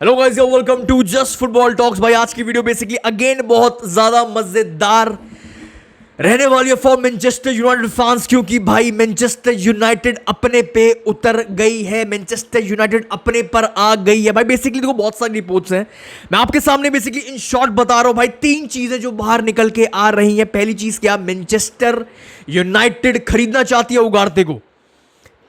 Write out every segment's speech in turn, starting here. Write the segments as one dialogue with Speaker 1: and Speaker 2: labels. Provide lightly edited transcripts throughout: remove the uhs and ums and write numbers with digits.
Speaker 1: Hello guys, welcome to just football talks. भाई आज की वीडियो बेसिकली अगेन बहुत ज्यादा मजेदार रहने वाली है फॉर मैनचेस्टर यूनाइटेड फैंस, क्योंकि भाई मैनचेस्टर यूनाइटेड अपने पे उतर गई है, मैनचेस्टर यूनाइटेड अपने पर आ गई है। भाई बेसिकली देखो बहुत सारी रिपोर्ट्स हैं, मैं आपके सामने बेसिकली इन शॉर्ट बता रहा हूं। भाई तीन चीजें जो बाहर निकल के आ रही हैं। पहली चीज क्या, मैनचेस्टर यूनाइटेड खरीदना चाहती है उगारते को,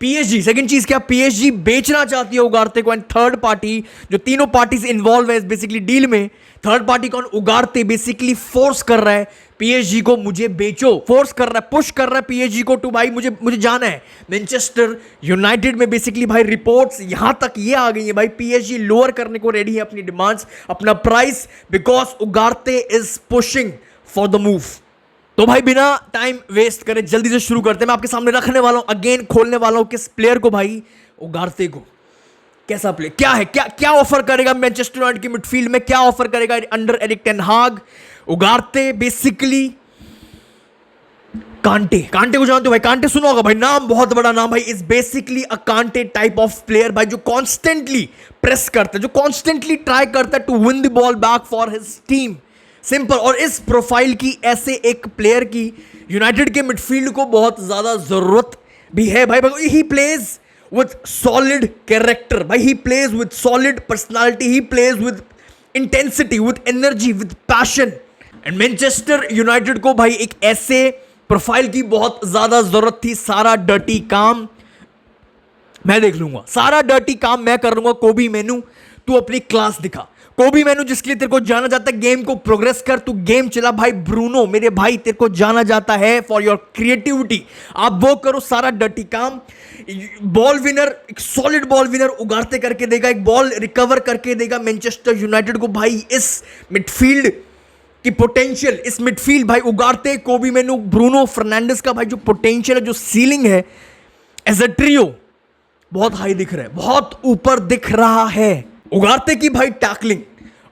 Speaker 1: पीएसजी। सेकंड चीज क्या, पीएसजी बेचना चाहती है उगारते को। एंड थर्ड पार्टी, जो तीनों पार्टीज इन्वॉल्व है बेसिकली डील में, थर्ड पार्टी कौन, उगारते बेसिकली फोर्स कर रहा है पीएसजी को, मुझे बेचो, फोर्स कर रहा है, पुश कर रहा है पीएसजी को टू भाई मुझे जाना है मैनचेस्टर यूनाइटेड में। बेसिकली भाई रिपोर्ट्स यहां तक ये आ गई है, भाई पीएसजी लोअर करने को रेडी है अपनी डिमांड्स, अपना price, because Ugarte is pushing for the move. तो भाई बिना टाइम वेस्ट करे जल्दी से शुरू करते हैं। मैं आपके सामने रखने वाला हूं, अगेन खोलने वाला हूं किस प्लेयर को, भाई उगारते को। कैसा प्लेयर, क्या है, क्या ऑफर करेगा मैनचेस्टर यूनाइटेड की मिडफील्ड में, क्या ऑफर करेगा अंडर एरिक टेन हाग। उगारते बेसिकली कांटे को जानते हो भाई, कांटे सुना होगा भाई, नाम बहुत बड़ा नाम भाई। इज बेसिकली अ कांटे टाइप ऑफ प्लेयर भाई, जो कॉन्स्टेंटली प्रेस करता है, जो कॉन्स्टेंटली ट्राई करता है to win the ball back for his team, simple. और इस प्रोफाइल की, ऐसे एक प्लेयर की यूनाइटेड के मिडफील्ड को बहुत ज्यादा जरूरत भी है भाई। He plays with solid character भाई, he plays with solid personality, he plays with intensity, with energy, with passion. And Manchester United को भाई एक ऐसे प्रोफाइल की बहुत ज्यादा जरूरत थी। सारा डर्टी काम मैं देख लूंगा, सारा डर्टी काम मैं कर लूंगा। कोबी मेनू तू अपनी क्लास दिखा, कोबी मेनू जिसके लिए तेरे को जाना जाता है, गेम को प्रोग्रेस कर, तू गेम चला भाई। ब्रूनो मेरे भाई, तेरे को जाना जाता है फॉर योर क्रिएटिविटी, आप वो करो सारा डर्टी काम। बॉल विनर, एक सॉलिड बॉल विनर उगारते करके देगा, एक बॉल रिकवर करके देगा मैनचेस्टर यूनाइटेड को। भाई इस मिडफील्ड की पोटेंशियल, इस मिडफील्ड भाई उगारते, कोबी मेनू, ब्रूनो फर्नांडिस का भाई जो पोटेंशियल है, जो सीलिंग है एज अ ट्रियो, बहुत हाई दिख रहा है, बहुत ऊपर दिख रहा है। उगारते की भाई टैकलिंग,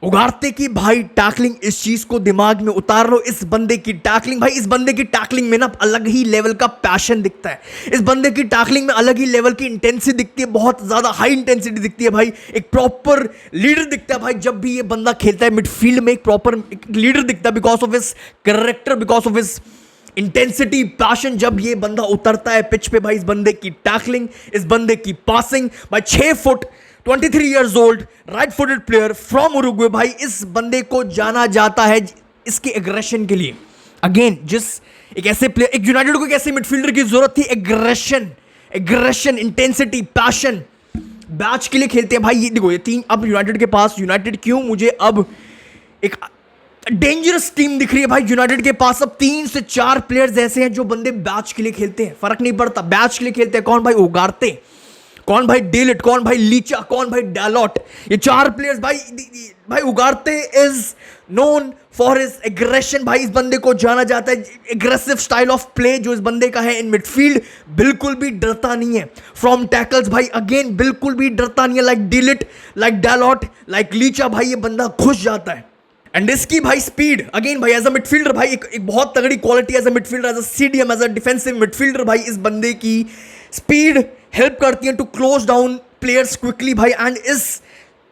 Speaker 1: उगारते की भाई टैकलिंग, इस चीज को दिमाग में उतार लो। इस बंदे की टैकलिंग भाई, इस बंदे की टैकलिंग में ना अलग ही लेवल का पैशन दिखता है। इस बंदे की टैकलिंग में अलग ही लेवल की इंटेंसिटी दिखती है, बहुत ज्यादा हाई इंटेंसिटी दिखती है भाई। एक प्रॉपर लीडर दिखता है भाई, जब भी ये बंदा खेलता है मिडफील्ड में एक प्रॉपर लीडर दिखता है, because of his character, because of his intensity, passion. जब ये बंदा उतरता है पिच पे भाई, इस बंदे की टैकलिंग, इस बंदे की पासिंग भाई, 6 foot 23 years old right footed player from Uruguay भाई, इस बंदे को जाना जाता है इसके एग्रेशन के लिए। अगेन जिस एक ऐसे प्लेयर, एक यूनाइटेड को एक ऐसे मिडफील्डर की जरूरत थी, एग्रेशन, इंटेंसिटी, पैशन, बैच के लिए खेलते हैं भाई। ये देखो, ये तीन अब यूनाइटेड के पास, यूनाइटेड क्यों, मुझे अब एक डेंजरस टीम दिख रही है भाई यूनाइटेड के पास। अब 3 से 4 प्लेयर्स ऐसे हैं जो बंदे बैच के लिए खेलते हैं, फर्क नहीं पड़ता, बैच के लिए खेलते हैं। कौन भाई, उगारते, कौन भाई डेलिट, कौन भाई लीचा, कौन भाई डालोट, ये 4 प्लेयर्स भाई Ugarte is known for his aggression भाई, इस बंदे को जाना जाता है, एग्रेसिव स्टाइल ऑफ प्ले जो इस बंदे का है इन मिडफील्ड, बिल्कुल भी डरता नहीं है फ्रॉम टैकल्स भाई। अगेन बिल्कुल भी डरता नहीं है, like De Ligt, like Dalot, like Licha भाई, ये बंदा घुस जाता है। एंड इसकी भाई स्पीड, अगेन भाई एज अ मिडफील्डर भाई एक बहुत तगड़ी quality as a midfielder, as a CDM, as a defensive midfielder भाई, इस बंदे की स्पीड हेल्प करती है to close down players quickly भाई। एंड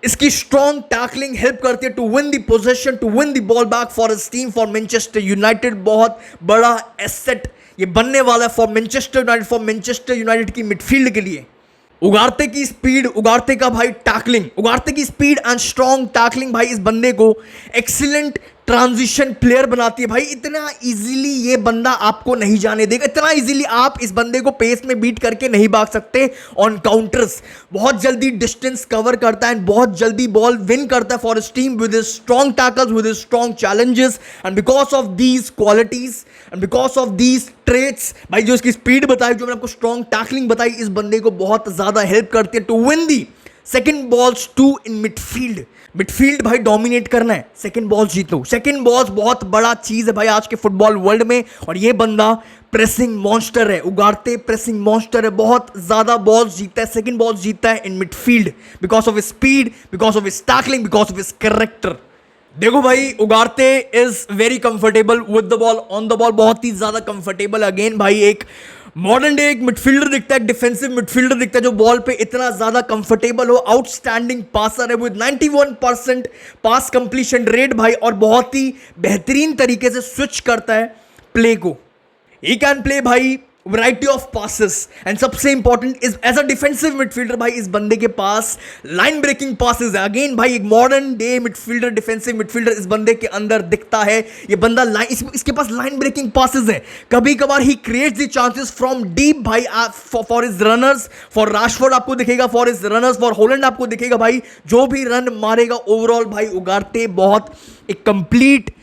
Speaker 1: इसकी स्ट्रॉन्ग टैकलिंग हेल्प करती है to win the position, to win the ball back for his team, for Manchester United. बहुत बड़ा एसेट ये बनने वाला है for Manchester United, for Manchester United की मिडफील्ड के लिए। उगारते की स्पीड, उगारते का भाई टैकलिंग, उगारते की स्पीड एंड स्ट्रॉन्ग टैकलिंग भाई, इस बंदे को एक्सीलेंट ट्रांजिशन प्लेयर बनाती है भाई। इतना इजीली ये बंदा आपको नहीं जाने देगा, इतना इजीली आप इस बंदे को पेस में बीट करके नहीं भाग सकते ऑन काउंटर्स। बहुत जल्दी डिस्टेंस कवर करता है, बहुत जल्दी बॉल विन करता है for his team with his strong tackles, with his strong challenges. And because of these qualities and because of these traits भाई, जो इसकी स्पीड बताई, जो मैंने आपको स्ट्रॉन्ग टैकलिंग बताई, इस बंदे को बहुत ज्यादा हेल्प करती है to win the second balls to in midfield. Midfield भाई डोमिनेट करना है, सेकंड बॉल्स जीत लो। सेकंड बॉल्स बहुत बड़ा चीज है भाई आज के फुटबॉल वर्ल्ड में, और ये बंदा प्रेसिंग मॉन्स्टर है, उगारते प्रेसिंग मॉन्स्टर है, बहुत ज्यादा बॉल्स जीतता है, सेकंड बॉल्स जीतता है in midfield, because of his speed, because of his tackling, because of his character. देखो भाई Ugarte is very comfortable with the ball, on the ball बहुत ही ज्यादा कंफर्टेबल। अगेन भाई एक मॉडर्न डे एक मिडफील्डर दिखता है, एक डिफेंसिव मिडफील्डर दिखता है जो बॉल पे इतना ज्यादा कंफर्टेबल हो, आउटस्टैंडिंग पासर है विद 91% पास कंप्लीशन रेट भाई, और बहुत ही बेहतरीन तरीके से स्विच करता है प्ले को। ही कैन प्ले भाई वैरायटी ऑफ पासेस, एंड सबसे important is as a defensive midfielder भाई इस बंदे के पास लाइन ब्रेकिंग पासेस है। अगेन भाई एक modern day midfielder, defensive midfielder इस बंदे के अंदर दिखता है। ये बंदा इसके पास लाइन ब्रेकिंग पासेस है, कभी कभार ही creates the chances from deep भाई, for his runners, for Rashford आपको दिखेगा, for his runners, for Haaland आपको दिखेगा भाई, जो भी रन मारेगा ओवरऑल भाई उगारते बहुत एक कंप्लीट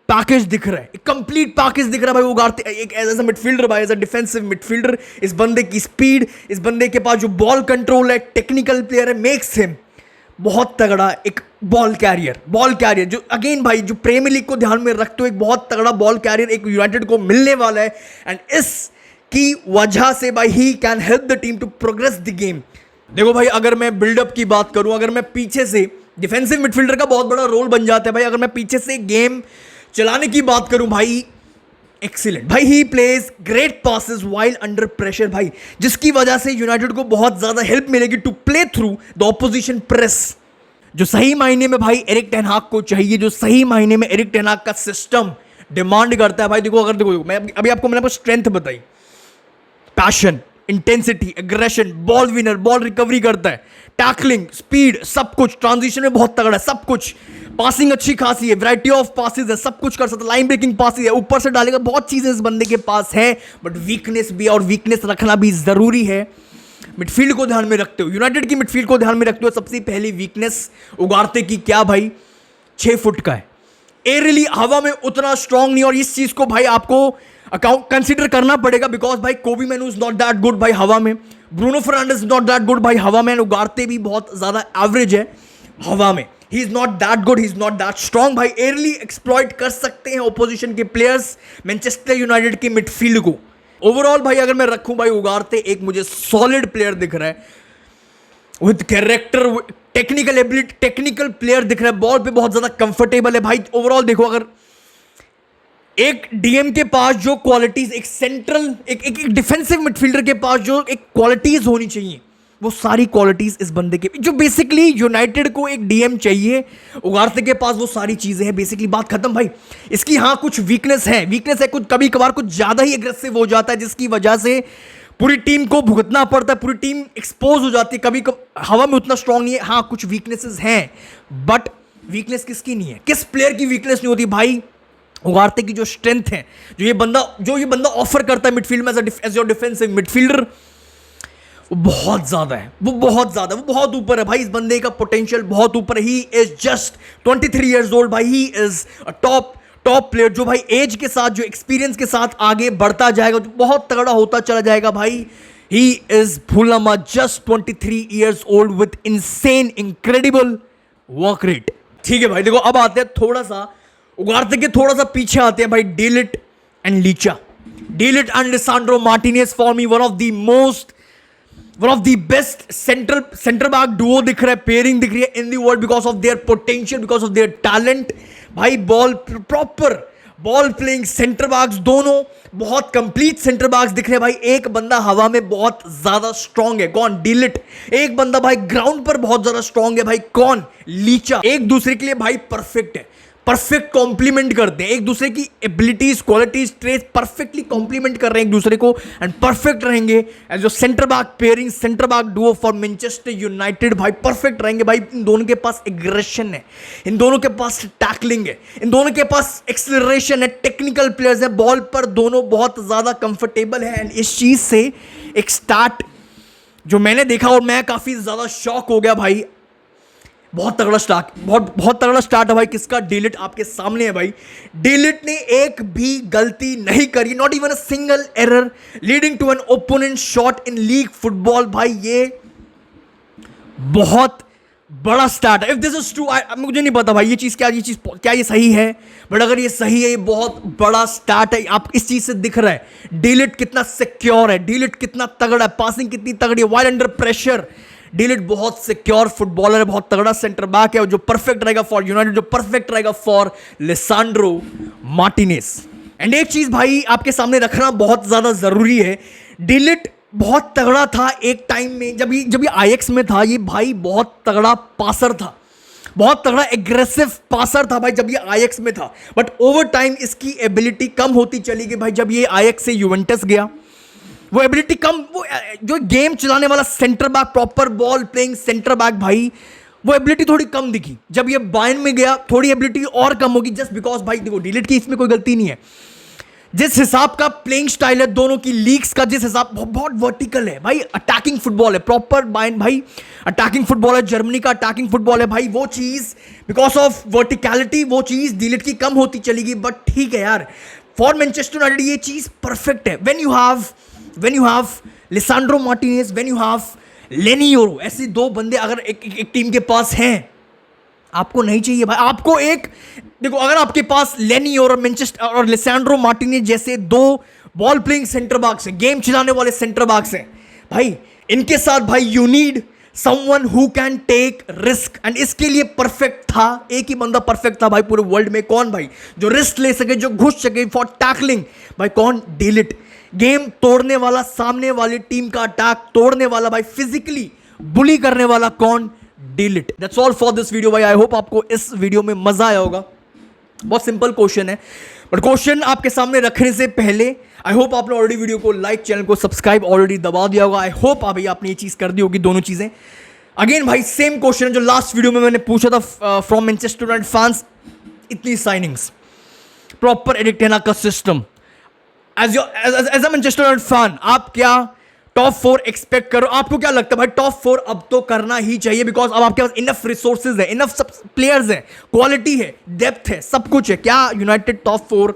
Speaker 1: पैकेज दिख रहा है, एक कंप्लीट पैकेज दिख रहा है भाई उगारते एक एज अ मिडफील्डर भाई, एज अ डिफेंसिव मिडफील्डर। इस बंदे की स्पीड, इस बंदे के पास जो बॉल कंट्रोल है, टेक्निकल प्लेयर है, मेक्स हिम बहुत तगड़ा एक बॉल कैरियर जो अगेन भाई जो प्रीमियर लीग को ध्यान में रखते हुए एक बहुत तगड़ा बॉल कैरियर एक यूनाइटेड को मिलने वाला है। एंड इसकी वजह से भाई he can help the team to progress the game. देखो भाई अगर मैं बिल्डअप की बात करूं, अगर मैं पीछे से डिफेंसिव मिडफील्डर का बहुत बड़ा रोल बन जाता है भाई, अगर मैं पीछे से गेम चलाने की बात करूं भाई, एक्सीलेंट भाई, he pledge great passes while under pressure भाई, जिसकी वजह से यूनाइटेड को बहुत ज्यादा हेल्प मिलेगी to play through the opposition press, जो सही मायने में भाई एरिक टेन हाग को चाहिए, जो सही मायने में एरिक टेन हाग का सिस्टम डिमांड करता है भाई। देखो अगर देखो मैं अभी आपको स्ट्रेंथ बताई, passion, intensity, aggression, ball winner, ball recovery करता है, टैकलिंग, स्पीड, सब कुछ, ट्रांजिशन में बहुत तगड़ा है, सब कुछ, पासिंग अच्छी खासी है, वैरायटी ऑफ पासेस है, सब कुछ कर सकता है, लाइन ब्रेकिंग पासेस है, ऊपर से डालेगा, बहुत चीजें इस बंदे के पास है। बट वीकनेस भी, और वीकनेस रखना भी जरूरी है मिडफील्ड को ध्यान में रखते हो, यूनाइटेड की मिडफील्ड को ध्यान में रखते हो। सबसे पहली वीकनेस उगारते की क्या भाई, 6 फुट का है, एयरली हवा में उतना स्ट्रांग नहीं, और इस चीज को भाई आपको अकाउंट कंसीडर करना पड़ेगा, बिकॉज भाई कोबी मैनू इज नॉट दैट गुड भाई हवा में, Bruno Fernandes not that good भाई हवा में, उगारते भी बहुत ज्यादा एवरेज है हवा में, he is not that good, he is not that strong भाई। एयरली एक्सप्लॉइट कर सकते हैं ओपोजिशन के प्लेयर्स मैनचेस्टर यूनाइटेड की मिडफील्ड को। ओवरऑल भाई अगर मैं रखूं भाई उगारते एक मुझे सॉलिड प्लेयर दिख रहा है with character, technical ability, technical player दिख रहा है, बॉल पे बहुत ज्यादा कंफर्टेबल है भाई। ओवरऑल देखो अगर एक डीएम के पास जो क्वालिटीज, एक सेंट्रल एक डिफेंसिव मिडफील्डर के पास जो एक क्वालिटीज होनी चाहिए, वो सारी क्वालिटीज इस बंदे के, जो बेसिकली यूनाइटेड को एक डीएम चाहिए, उगारते के पास वो सारी चीजें हैं। बेसिकली बात खत्म भाई। इसकी हाँ कुछ वीकनेस है कुछ कभी कभार कुछ ज्यादा ही एग्रेसिव हो जाता है, जिसकी वजह से पूरी टीम को भुगतना पड़ता है, पूरी टीम एक्सपोज हो जाती है, कभी हवा में उतना स्ट्रांग नहीं है। हाँ कुछ वीकनेसेस हैं, बट वीकनेस किसकी नहीं है, किस प्लेयर की वीकनेस नहीं होती भाई, उगारते की जो स्ट्रेंथ है, जो ये बंदा ऑफर करता है मिडफील्ड में एज योर डिफेंसिव मिडफील्डर, वो बहुत ज्यादा है, वो बहुत ऊपर है भाई। इस बंदे का पोटेंशियल बहुत ऊपर है। He is just 23 years old भाई, he is a top player, जो भाई एज के साथ, जो एक्सपीरियंस के साथ आगे बढ़ता जाएगा, जो बहुत तगड़ा होता चला जाएगा भाई। ही इज भूलना मत, just 23 years old with insane incredible work rate. ठीक है भाई, देखो अब आते हैं थोड़ा सा उगारते के थोड़ा सा पीछे आते हैं भाई, de Ligt and Licha, de Ligt and Lisandro Martinez for me one of the best centre back duo दिख रहा है, पेयरिंग दिख रही है in the world, because of their potential, because of their talent भाई। Proper ball playing centre backs, दोनों बहुत complete centre backs दिख रहे हैं भाई। एक बंदा हवा में बहुत ज्यादा स्ट्रांग है, कौन, डिलिट। एक बंदा भाई ग्राउंड पर बहुत ज्यादा स्ट्रांग है भाई, कौन, लीचा। एक दूसरे के लिए भाई परफेक्ट है, परफेक्ट कॉम्प्लीमेंट करते हैं एक दूसरे की abilities, qualities, traits perfectly complement कर रहे हैं एक दूसरे को, एंड परफेक्ट रहेंगे एज जो centre back pairing, centre back duo for Manchester United भाई, परफेक्ट रहेंगे भाई। इन दोनों के पास एग्रेशन है, इन दोनों के पास टैकलिंग है, इन दोनों के पास एक्सेलरेशन है, टेक्निकल प्लेयर्स है, बॉल पर दोनों बहुत ज्यादा कंफर्टेबल है। एंड इस चीज से एक स्टार्ट जो मैंने देखा और मैं काफी ज्यादा शॉक हो गया भाई, बहुत तगड़ा स्टार्ट है भाई किसका, डिलिट आपके सामने है भाई। डिलिट ने एक भी गलती नहीं करी, not even a single error leading to an opponent shot in league football भाई। ये बहुत बड़ा स्टार्ट है। इफ दिस इज ट्रू, मुझे नहीं पता भाई ये चीज क्या ये सही है, बट अगर ये सही है, ये बहुत बड़ा स्टार्ट है। आप इस चीज से दिख रहा है डिलिट कितना सिक्योर है, डिलिट कितना तगड़ा है, पासिंग कितनी तगड़ी है, वाइल अंडर प्रेशर। डिलिट बहुत सिक्योर फुटबॉलर है, बहुत तगड़ा सेंटर बैक है, जो परफेक्ट रहेगा फॉर यूनाइटेड, जो परफेक्ट रहेगा फॉर लिसांड्रो मार्टिनेज। एंड एक चीज भाई आपके सामने रखना बहुत ज्यादा जरूरी है, डिलिट बहुत तगड़ा था एक टाइम में, जब ये आईएक्स में था, ये भाई बहुत तगड़ा पासर था, बहुत तगड़ा एग्रेसिव पासर था भाई जब ये आईएक्स में था। बट ओवर टाइम इसकी एबिलिटी कम होती चली गई भाई। जब ये आईएक्स से यूवेंटस गया, वो एबिलिटी कम, वो जो गेम चलाने वाला centre back, proper ball playing centre back भाई, वो एबिलिटी थोड़ी कम दिखी। जब ये बायर्न में गया थोड़ी एबिलिटी और कम होगी, जस्ट बिकॉज भाई देखो डिलीट की इसमें कोई गलती नहीं है। जिस हिसाब का प्लेइंग स्टाइल है दोनों की लीग्स का, जिस हिसाब, बहुत वर्टिकल है भाई, अटैकिंग फुटबॉल है प्रॉपर बायर्न भाई, अटैकिंग फुटबॉल है, जर्मनी का अटैकिंग फुटबॉल है भाई। वो चीज बिकॉज ऑफ वर्टिकलिटी वो चीज डिलीट की कम होती चलेगी। बट ठीक है यार, फॉर मैनचेस्टर यूनाइटेड ये चीज परफेक्ट है। When you have Lisandro Martinez, when you have लेनी योरो, ऐसे दो बंदे अगर एक टीम के पास हैं, आपको नहीं चाहिए भाई, आपको एक, देखो अगर आपके पास लेनी और मैनचेस्टर और लिसांड्रो मार्टिनेज जैसे दो बॉल प्लेइंग सेंटर बैक्स हैं, गेम चलाने वाले सेंटर बैक्स हैं भाई, इनके साथ भाई you need someone who can take risk. And इसके लिए परफेक्ट था, एक ही बंदा परफेक्ट था भाई पूरे वर्ल्ड में। कौन भाई? जो रिस्क ले सके, जो घुस सके फॉर टैकलिंग भाई, कौन? डिलीट। गेम तोड़ने वाला, सामने वाली टीम का अटैक तोड़ने वाला भाई, फिजिकली बुली करने वाला, कौन? De Ligt. That's all for this video भाई। आई होप आपको इस वीडियो में मजा आया होगा। बहुत सिंपल क्वेश्चन है, बट क्वेश्चन आपके सामने रखने से पहले आई होप आपने ऑलरेडी वीडियो को लाइक, चैनल को सब्सक्राइब ऑलरेडी दबा दिया होगा। आई होप अभी आपने ये चीज कर दी होगी, दोनों चीजें। अगेन भाई सेम क्वेश्चन है जो लास्ट वीडियो में मैंने पूछा था फ्रॉम मैनचेस्टर यूनाइटेड फैंस, इतनी signings, proper Erik ten Hag का system, as a Manchester United fan आप क्या टॉप 4 एक्सपेक्ट करो? आपको क्या लगता है भाई? टॉप 4 अब तो करना ही चाहिए, बिकॉज अब आपके पास इनफ रिसोर्सेज है, इनफ सब प्लेयर्स है, क्वालिटी है, डेप्थ है, सब कुछ है। क्या यूनाइटेड टॉप 4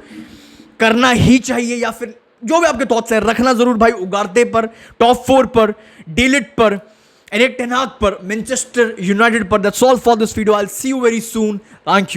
Speaker 1: करना ही चाहिए, या फिर जो भी आपके थॉट्स हैं रखना जरूर भाई। उगारते पर, टॉप 4 पर, डिलीट पर, एरिक टेन हाग पर, मैनचेस्टर यूनाइटेड पर। That's all for this video. I will see you very soon. Thank you.